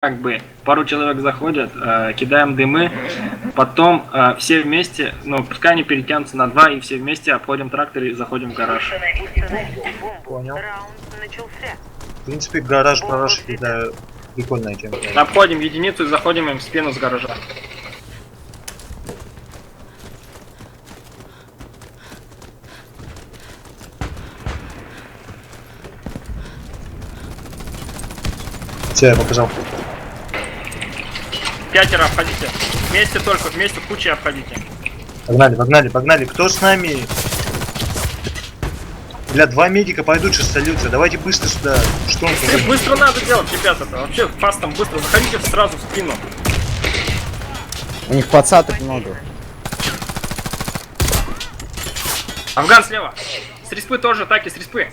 как бы пару человек заходят, кидаем дымы, потом все вместе, ну пускай они перетянутся на 2 и все вместе обходим трактор и заходим в гараж. Понял. В принципе, гараж прорашить, это прикольная тема. Обходим единицу и заходим им в спину с гаража. Все, я показал. 5 обходите. Вместе только, вместе кучей обходите. Погнали, погнали, погнали. Кто с нами? Бля, 2 медика пойдут сейчас сольются. Давайте быстро сюда. Что он тут? Быстро надо делать, ребята. Вообще фастом быстро. Заходите сразу в спину. У них пацаток много. Афган слева. С респы тоже атаки, с респы.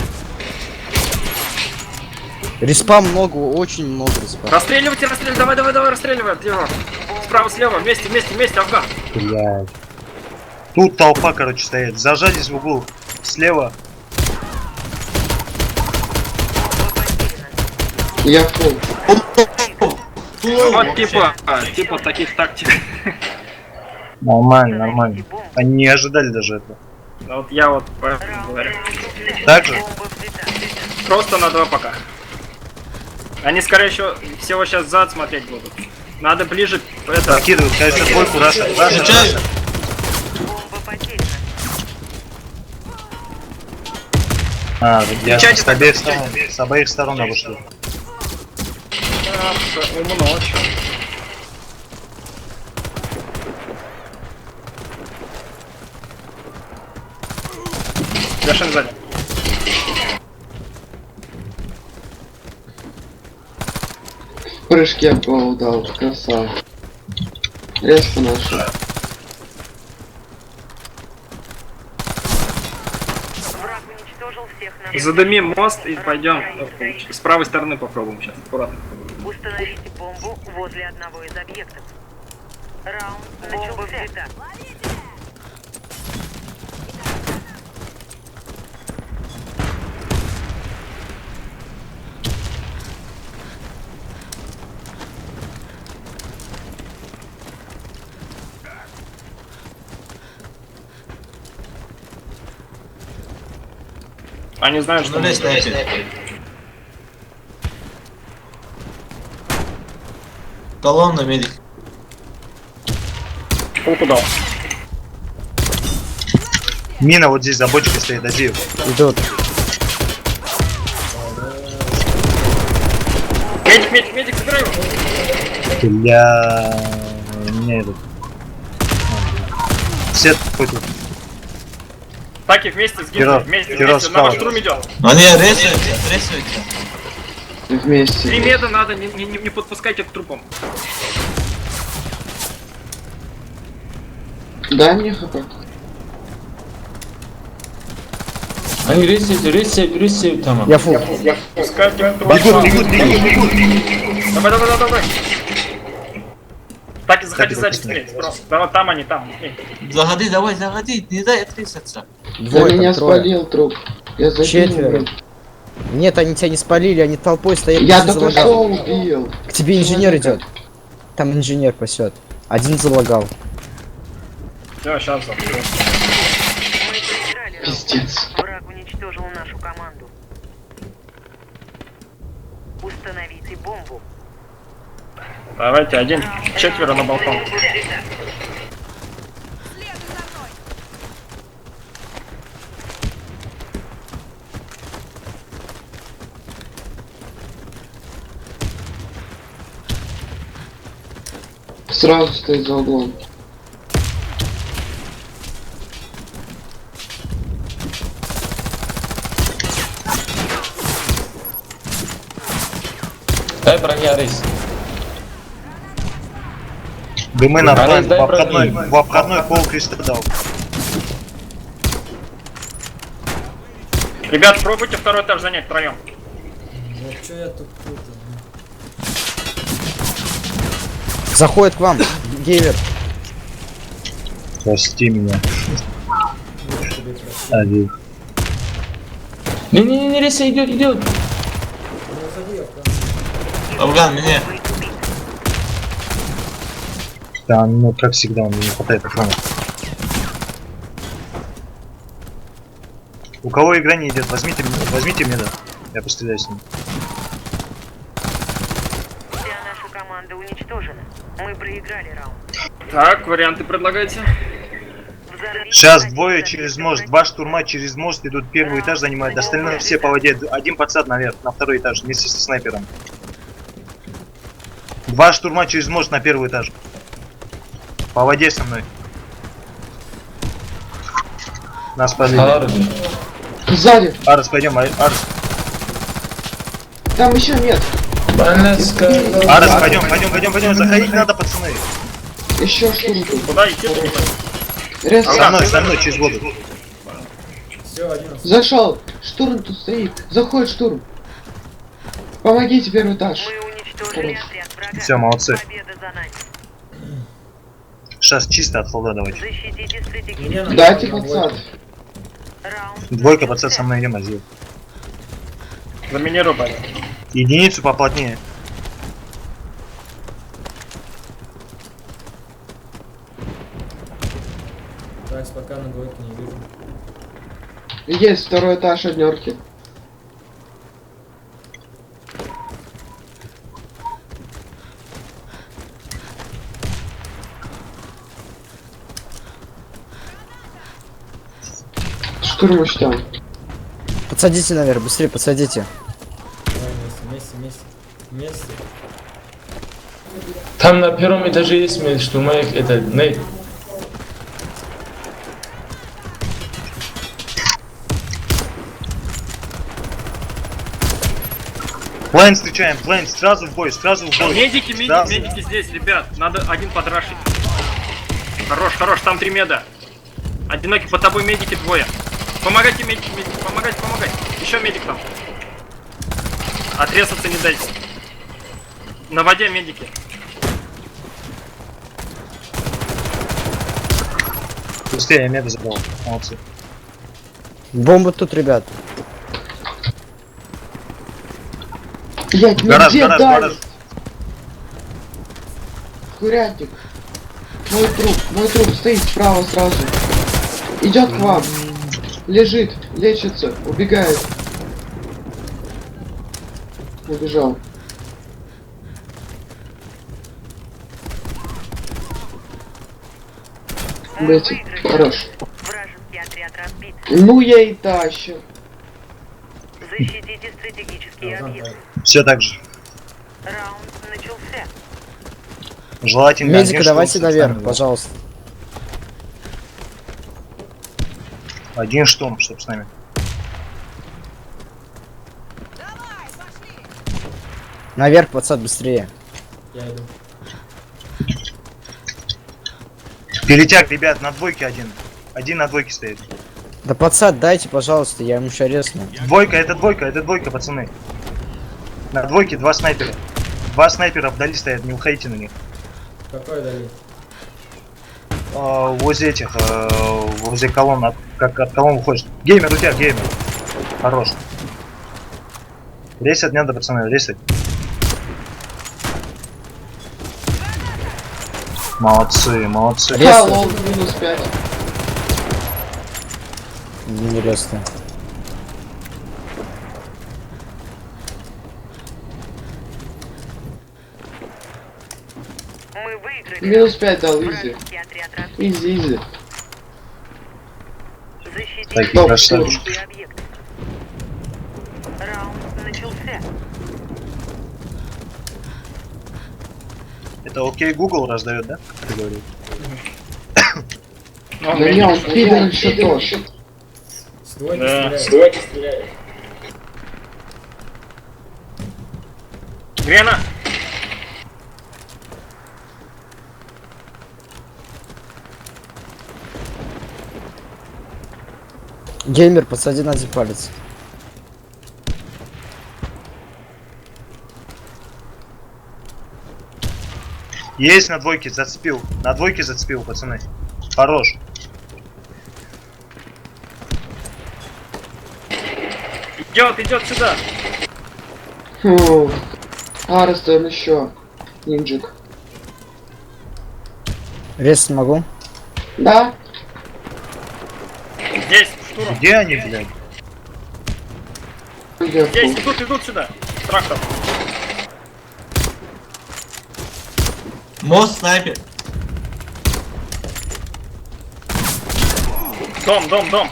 Респа много, очень много респа. Расстреливайте, расстреливайте. Давай, давай, давай, расстреливай. Дело. Справа, слева, вместе, вместе, вместе, Афган. Блядь. Тут толпа, короче, стоит. Зажались в углу. Слева. Я фул. Вот типа таких тактик. Нормально, нормально. Они не ожидали даже этого. Вот я вот поэтому говорю. Так же? Просто на 2 пока. Они скорее всего сейчас зад смотреть будут. Надо ближе это. Закидывают, конечно, двойку, Раша. А, я с обеих сторон обошли. Умно очень. Совершенно сзади. В прыжке пол дал, красава. Резко нашел. Задымим мост и пойдем. С правой стороны попробуем сейчас. Аккуратно. Установите бомбу возле одного из объектов. Раунд начался. Они знают, что мы... Талон на медик. Пулку дал. Мина вот здесь за бочкой стоит, один. Идут. Медик, забирай его. Бля... Не этот. Сет какой-то. Таки вместе с Херо, Гитлером. Вместе, Херо вместе. На ваш справа. трум идет. Они ресаются. Вместе. 3 меда надо, не подпускайте к трупам. Дай мне хп. Они ресают там. Я фул. Пускайте к трупам. Бегут. Давай. Так и заходи сзади встреть. Просто. Да, там они, там. Заходи, давай, не дай отрезаться. Да Двое, меня там трое. спалил труп. Я закинул. Четверо. Нет, они тебя не спалили, они толпой стоят. Я один только залагал. что убил. К тебе инженер идет. Там инженер пасет. Один залагал. Все, сейчас. Пиздец. Враг уничтожил нашу команду. Установите бомбу. Давайте, 4 на балкон. Сразу стоит за углом. Дай броня рейс. Дымы на план, Дай в обходной пол креста дал. Ребят, пробуйте второй этаж занять втроем. Заходит к вам. Гейвер. Прости меня. Один. Не, Риса идет. Афган, мне. Да, ну как всегда, он не хватает охраны. У кого игра не идет, возьмите мне, да. Я постреляю с ним. Вся наша команда уничтожена. Мы проиграли раунд. Так, варианты предлагайте. Взорвите Сейчас один двое из через объектов мост, два штурма через мост идут, первый этаж занимают, остальные все по воде. Один пацан наверх, на второй этаж, вместе со снайпером. Два штурма через мост на первый этаж. По воде со мной. Нас подвели. Аларби. Сзади. Арс, пойдем, Арс. Там еще нет. Арс, пойдем, заходить надо, пацаны. Еще штурм тут. Куда идти, не понятно. Рез. Со мной, через воду. Зашел. Штурм тут стоит. Заходит штурм. Помогите, первый этаж. Мы уничтожили отряд врага. Все, молодцы. Победа за нами. Сейчас чисто от фолда давайте. Защитите стратегический Дайте подсад. раунд. Двойка, пацан, со мной идем, Азил. Заминируй, парень. Единицу поплотнее. Так, пока на двойке не вижу. Есть второй этаж однерки. Штурм еще там. Подсадите наверх, быстрее подсадите. Давай вместе. Там на первом этаже есть место, что мы это нейт. Плейн встречаем, плейн, сразу в бой. Медики, Сразу. медики здесь, ребят. Надо один подрашить. Хорош, там 3 меда. Одинокий, под тобой медики двое. Помогайте, медики, помогать. Еще медик там. Отрезаться не дайте. На воде медики. Быстрее, я меда забрал. Молодцы. Бомба тут, ребят. Блять, ну Гараж, где гараж, дали? гараж. Курятник. Мой труп стоит справа сразу. Идет к вам. Лежит, лечится, убегает. Убежал. Мы Блять, выиграли. хорош. Вражеский отряд разбит. Ну я и тащу. Защитите стратегический объект. Все так же. Раунд начался. Желательно. Медика один давайте штурм, наверх, собственно, пожалуйста. Один штурм, чтоб с нами. Наверх, подсад, быстрее. Я иду. Перетяг, ребят, на двойке один. Один на двойке стоит. Да подсад дайте, пожалуйста, я ему еще резну. Двойка, это двойка, пацаны. На двойке два снайпера. Два снайпера вдали стоят, не уходите на них. Какой дали? Возле этих, возле колонн, как от колонн выходишь. Геймер, у тебя геймер. Хорош. Рейсать надо, пацаны, рейсать. Молодцы. Халл, минус 5. Не резно. Мы выиграли. Минус 5 дал, изи. Вражеский отряд разбит. Изи. Защитите Такие красавчики. стратегический объект. Раунд начался. Это окей Google раздает, да? Как ты говорил? Ну, Да не, он пидор еще тот. С двойки Да. стреляет. Грена! Геймер, подсади на один палец. Есть на двойке, зацепил. На двойке зацепил, пацаны. Хорош. Идет сюда! Фу. Арестуем еще. Нинджик. Рез могу? Да. Здесь, штурм. Где они, блядь? Здесь, идут сюда. Трактор. Мост снайпер. Дом.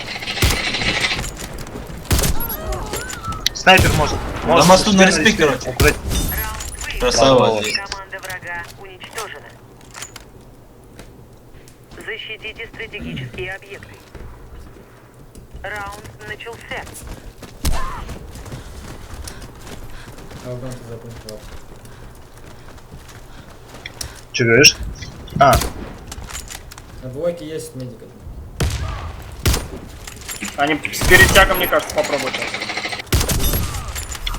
Снайпер может. На мосту на респект, респект. короче. Убрать. Красава. Команда врага уничтожена. Защитите стратегические объекты. Раунд начался. Афганцы закончил. Че говоришь? А, На двойке есть медик. Они с перетягом, мне кажется, попробуют.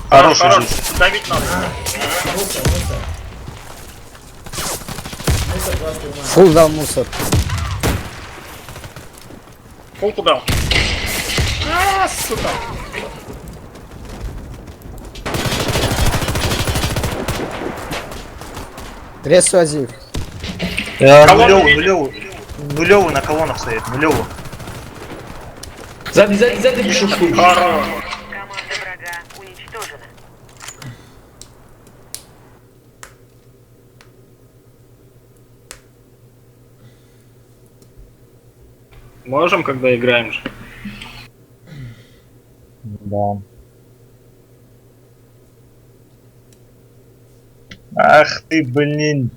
хороший жизнь. Давить надо. Мусор. Мусор 2 штурма. Фул дал мусор. Полку дал. Сука. Рез свозив. Колонну видел. Нулевый на колоннах стоит, нулевый. Сзади пишу штуку. Хорош. Команда врага уничтожена. Можем, когда играем же. Да. Ах ты, блин.